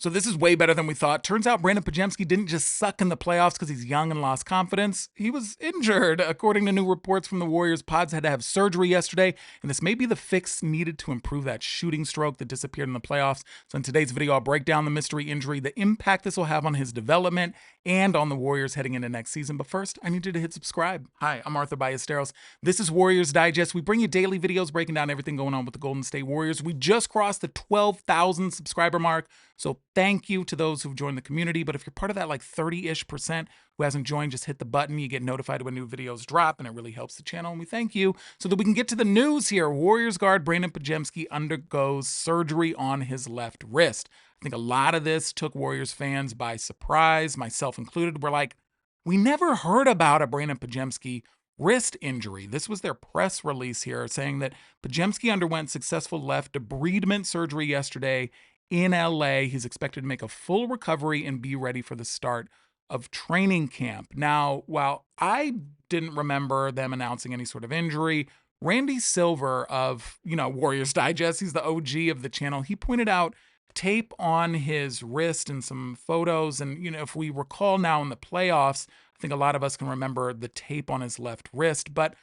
So this is way better than we thought. Turns out Brandin Podziemski didn't just suck in the playoffs because he's young and lost confidence. He was injured. According to new reports from the Warriors, Pods had to have surgery yesterday, and this may be the fix needed to improve that shooting stroke that disappeared in the playoffs. So in today's video, I'll break down the mystery injury, the impact this will have on his development, and on the Warriors heading into next season. But first, I need you to hit subscribe. Hi, I'm Arthur Ballesteros. This is Warriors Digest. We bring you daily videos breaking down everything going on with the Golden State Warriors. We just crossed the 12,000 subscriber mark. So thank you to those who've joined the community. But if you're part of that like 30-ish% who hasn't joined, just hit the button. You get notified when new videos drop, and it really helps the channel. And we thank you. So that we can get to the news here. Warriors guard Brandin Podziemski undergoes surgery on his left wrist. I think a lot of this took Warriors fans by surprise, myself included. We're like, we never heard about a Brandin Podziemski wrist injury. This was their press release here saying that Podziemski underwent successful left debridement surgery yesterday in LA. He's expected to make a full recovery and be ready for the start of training camp. Now, while I didn't remember them announcing any sort of injury, Randy Silver of, Warriors Digest, he's the OG of the channel, he pointed out tape on his wrist and some photos. And, if we recall now in the playoffs, I think a lot of us can remember the tape on his left wrist, but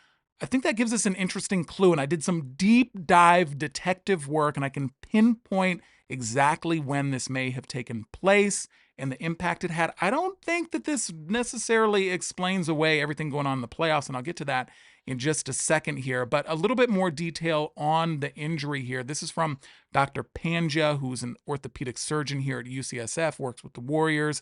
I think that gives us an interesting clue. And I did some deep dive detective work, and I can pinpoint exactly when this may have taken place and the impact it had. I don't think that this necessarily explains away everything going on in the playoffs, and I'll get to that in just a second here, but a little bit more detail on the injury here. This is from Dr. Panja, who's an orthopedic surgeon here at UCSF, works with the Warriors.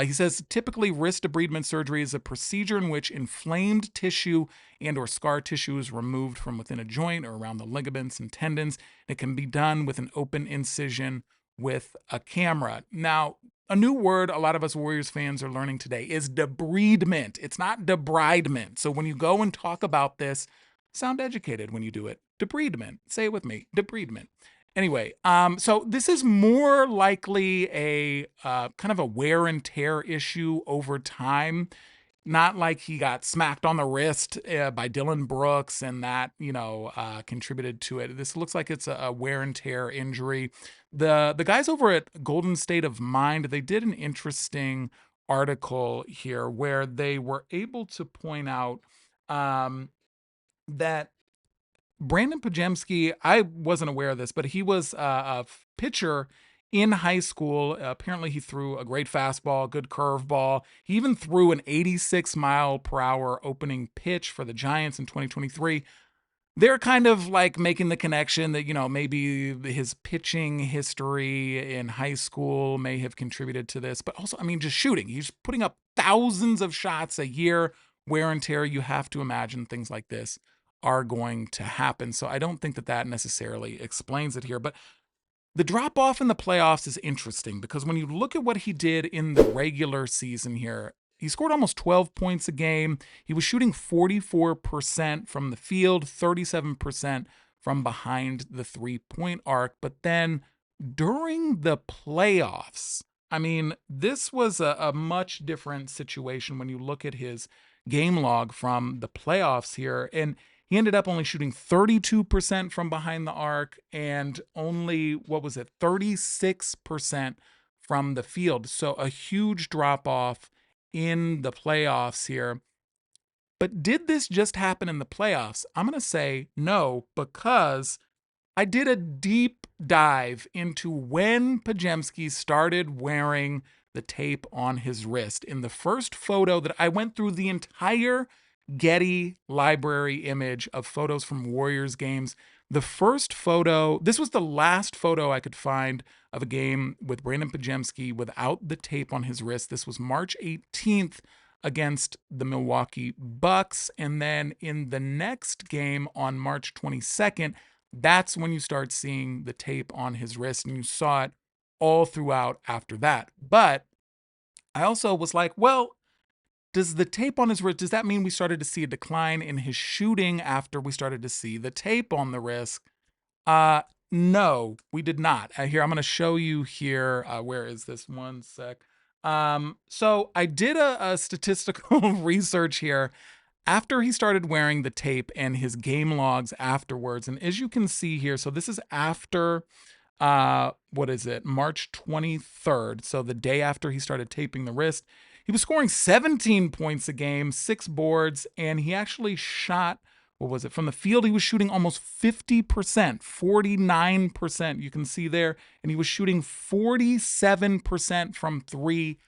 He says, typically wrist debridement surgery is a procedure in which inflamed tissue and or scar tissue is removed from within a joint or around the ligaments and tendons. It can be done with an open incision with a camera. Now, a new word a lot of us Warriors fans are learning today is debridement. It's not debridement. So when you go and talk about this, sound educated when you do it. Debridement. Say it with me. Debridement. Anyway, so this is more likely a kind of a wear and tear issue over time. Not like he got smacked on the wrist by Dylan Brooks and that, contributed to it. This looks like it's a wear and tear injury. The guys over at Golden State of Mind, they did an interesting article here where they were able to point out that Brandin Podziemski, I wasn't aware of this, but he was a pitcher in high school. Apparently he threw a great fastball, good curveball. He even threw an 86-mile-per-hour opening pitch for the Giants in 2023. They're kind of like making the connection that, maybe his pitching history in high school may have contributed to this. But also, just shooting. He's putting up thousands of shots a year. Wear and tear, you have to imagine things like this are going to happen. So I don't think that necessarily explains it here. But the drop off in the playoffs is interesting because when you look at what he did in the regular season here, he scored almost 12 points a game. He was shooting 44% from the field, 37% from behind the three-point arc. But then during the playoffs, this was a much different situation when you look at his game log from the playoffs here. And he ended up only shooting 32% from behind the arc and only, 36% from the field. So a huge drop off in the playoffs here. But did this just happen in the playoffs? I'm going to say no, because I did a deep dive into when Podziemski started wearing the tape on his wrist. In the first photo that I went through the entire Getty library image of photos from Warriors games. The first photo, this was the last photo I could find of a game with Brandin Podziemski without the tape on his wrist. This was March 18th against the Milwaukee Bucks. And then in the next game on March 22nd, that's when you start seeing the tape on his wrist, and you saw it all throughout after that. But I also was like, well, does the tape on his wrist, does that mean we started to see a decline in his shooting after we started to see the tape on the wrist? No, we did not. Here, I'm going to show you here. Where is this? One sec. So I did a statistical research here after he started wearing the tape and his game logs afterwards. And as you can see here, so this is after what is it, March 23rd. So the day after he started taping the wrist, he was scoring 17 points a game, 6 boards, and he actually shot, what was it, from the field, he was shooting almost 50%, 49%, you can see there, and he was shooting 47% from three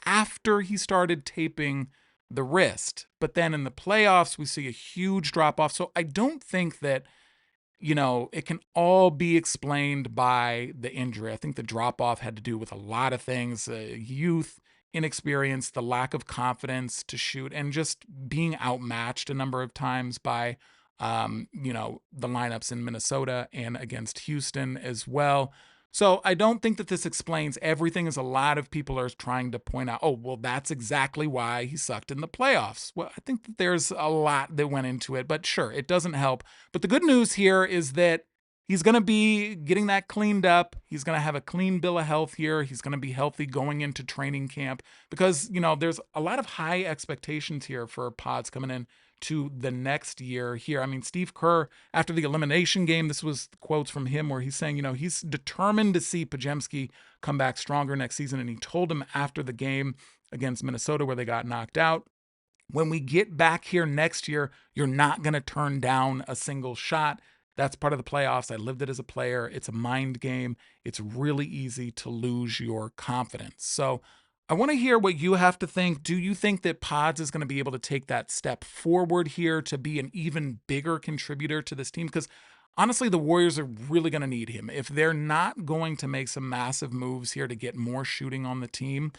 after he started taping the wrist. But then in the playoffs, we see a huge drop off. So I don't think that, it can all be explained by the injury. I think the drop off had to do with a lot of things, youth, inexperience, the lack of confidence to shoot, and just being outmatched a number of times by, the lineups in Minnesota and against Houston as well. So I don't think that this explains everything, as a lot of people are trying to point out, oh, well, that's exactly why he sucked in the playoffs. Well, I think that there's a lot that went into it, but sure, it doesn't help. But the good news here is that he's going to be getting that cleaned up. He's going to have a clean bill of health here. He's going to be healthy going into training camp because, there's a lot of high expectations here for Pods coming in to the next year here. I mean, Steve Kerr, after the elimination game, this was quotes from him where he's saying, he's determined to see Podziemski come back stronger next season. And he told him after the game against Minnesota where they got knocked out, when we get back here next year, you're not going to turn down a single shot. That's part of the playoffs. I lived it as a player. It's a mind game. It's really easy to lose your confidence. So I want to hear what you have to think. Do you think that Pods is going to be able to take that step forward here to be an even bigger contributor to this team? Because honestly, the Warriors are really going to need him. If they're not going to make some massive moves here to get more shooting on the team,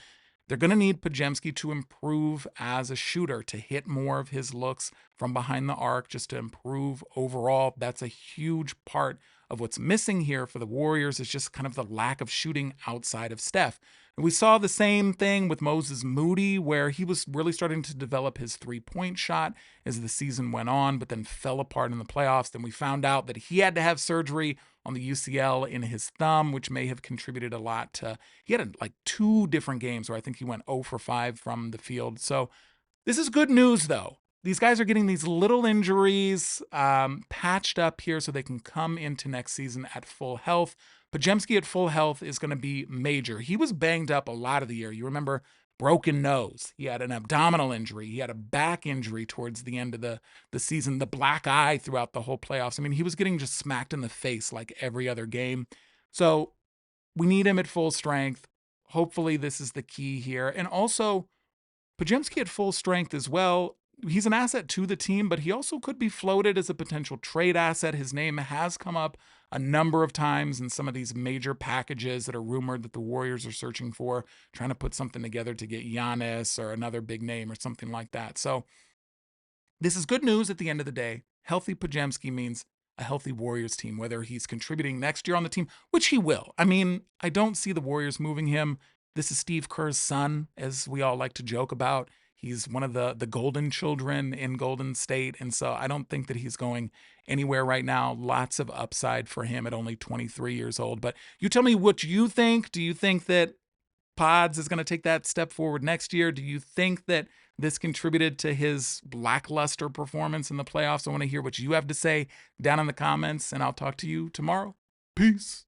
they're going to need Podziemski to improve as a shooter, to hit more of his looks from behind the arc, just to improve overall. That's a huge part of what's missing here for the Warriors, is just kind of the lack of shooting outside of Steph. And we saw the same thing with Moses Moody, where he was really starting to develop his three-point shot as the season went on, but then fell apart in the playoffs. Then we found out that he had to have surgery on the UCL in his thumb, which may have contributed a lot to, he had like 2 different games where I think he went 0 for 5 from the field. So this is good news, though. These guys are getting these little injuries patched up here so they can come into next season at full health. Podziemski at full health is going to be major. He was banged up a lot of the year. You remember, broken nose. He had an abdominal injury. He had a back injury towards the end of the season, the black eye throughout the whole playoffs. I mean, he was getting just smacked in the face like every other game. So we need him at full strength. Hopefully this is the key here. And also, Podziemski at full strength as well. He's an asset to the team, but he also could be floated as a potential trade asset. His name has come up a number of times in some of these major packages that are rumored that the Warriors are searching for, trying to put something together to get Giannis or another big name or something like that. So this is good news at the end of the day. Healthy Podziemski means a healthy Warriors team, whether he's contributing next year on the team, which he will. I mean, I don't see the Warriors moving him. This is Steve Kerr's son, as we all like to joke about. He's one of the golden children in Golden State, and so I don't think that he's going anywhere right now. Lots of upside for him at only 23 years old. But you tell me what you think. Do you think that Pods is going to take that step forward next year? Do you think that this contributed to his lackluster performance in the playoffs? I want to hear what you have to say down in the comments, and I'll talk to you tomorrow. Peace.